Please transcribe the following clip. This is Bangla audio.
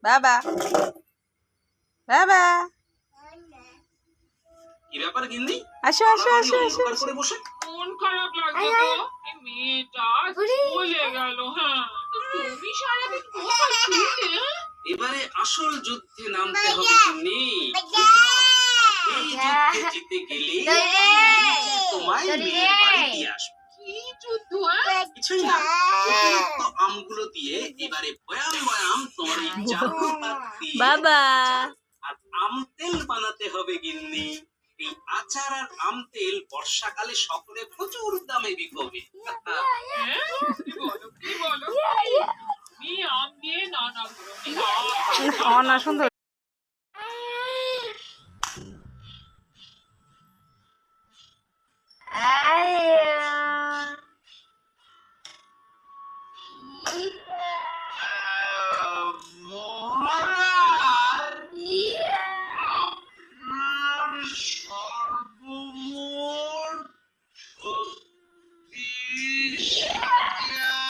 বাবা বাবা কি ব্যাপার গিন্নি? আসো আসো আসো আসো করে বসে মন খারাপ লাগছে তো। এই মেয়েটা চলে গেল। হ্যাঁ, তো তুমি সারাদিন কোথায় ছিলে? এবারে আসল যুদ্ধে নামতে হবে গিন্নি। এই যুদ্ধে জিতে গেলে তোমায় মেয়ের বাড়ি দিয়ে আসবো। কি যুদ্ধ? হ্যাঁ? কিছুই না, অতিরিক্ত আমগুলো দিয়ে এবারে বয়াম বয়াম তোমার এই জাদু হাত দিয়ে বাবা আর আম তেল বানাতে হবে গিন্নি। এই আচার আর আম তেল বর্ষাকালে সকলে প্রচুর দামে বিকবে। হ্যাঁ? কি বলো কি বলো? আমি আম দিয়ে নানা না সুন্দর